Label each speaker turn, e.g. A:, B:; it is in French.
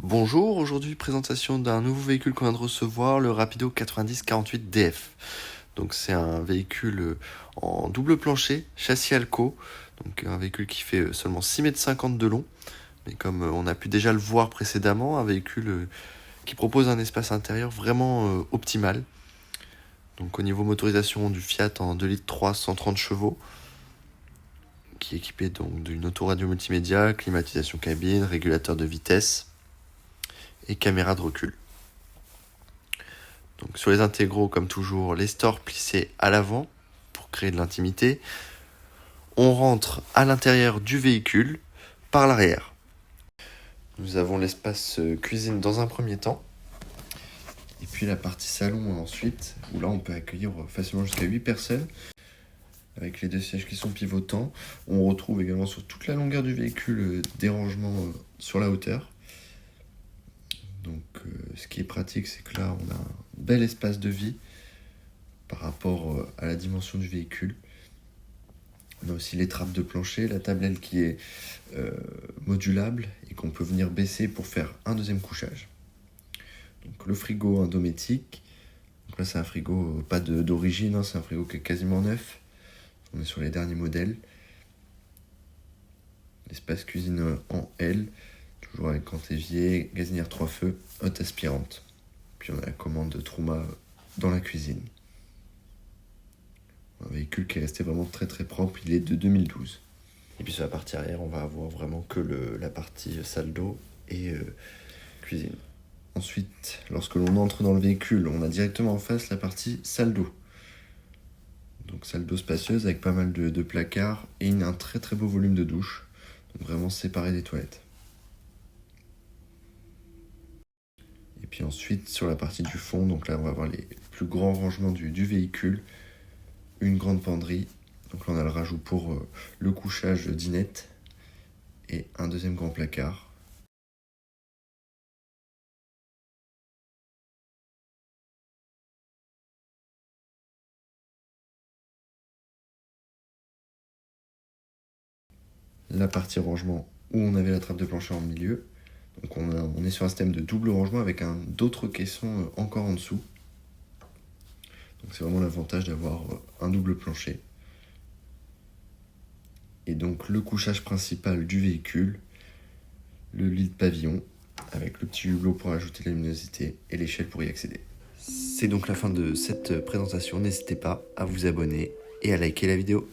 A: Bonjour, aujourd'hui présentation d'un nouveau véhicule qu'on vient de recevoir, le Rapido 9048 DF. Donc c'est un véhicule en double plancher, châssis Alco, donc un véhicule qui fait seulement 6,50 m de long, mais comme on a pu déjà le voir précédemment, un véhicule qui propose un espace intérieur vraiment optimal. Donc au niveau motorisation du Fiat en 2,3 litres 130 chevaux, qui est équipé donc d'une autoradio multimédia, climatisation cabine, régulateur de vitesse et caméra de recul. Donc sur les intégraux, comme toujours, les stores plissés à l'avant pour créer de l'intimité. On rentre à l'intérieur du véhicule par l'arrière. Nous avons l'espace cuisine dans un premier temps. Et puis la partie salon ensuite, où là on peut accueillir facilement jusqu'à 8 personnes. Avec les deux sièges qui sont pivotants. On retrouve également sur toute la longueur du véhicule des rangements sur la hauteur. Donc ce qui est pratique, c'est que là on a un bel espace de vie par rapport à la dimension du véhicule. On a aussi les trappes de plancher, la tablette qui est modulable et qu'on peut venir baisser pour faire un deuxième couchage. Donc le frigo Indométique. Donc là c'est un frigo pas d'origine, c'est un frigo qui est quasiment neuf. On est sur les derniers modèles. L'espace cuisine en L, toujours avec grand évier, gazinière 3 feux, hotte aspirante. Puis on a la commande de Truma dans la cuisine. Un véhicule qui est resté vraiment très très propre, il est de 2012. Et puis sur la partie arrière, on va avoir vraiment que la partie salle d'eau et cuisine. Ensuite, lorsque l'on entre dans le véhicule, on a directement en face la partie salle d'eau. Donc salle d'eau spacieuse avec pas mal de placards et un très très beau volume de douche. Donc vraiment séparé des toilettes. Et puis ensuite, sur la partie du fond, donc là on va avoir les plus grands rangements du véhicule. Une grande penderie. Donc là on a le rajout pour le couchage dinette. Et un deuxième grand placard. La partie rangement où on avait la trappe de plancher en milieu. Donc on est sur un système de double rangement avec d'autres caissons encore en dessous. Donc c'est vraiment l'avantage d'avoir un double plancher. Et donc le couchage principal du véhicule, le lit de pavillon avec le petit hublot pour ajouter la luminosité et l'échelle pour y accéder. C'est donc la fin de cette présentation, n'hésitez pas à vous abonner et à liker la vidéo.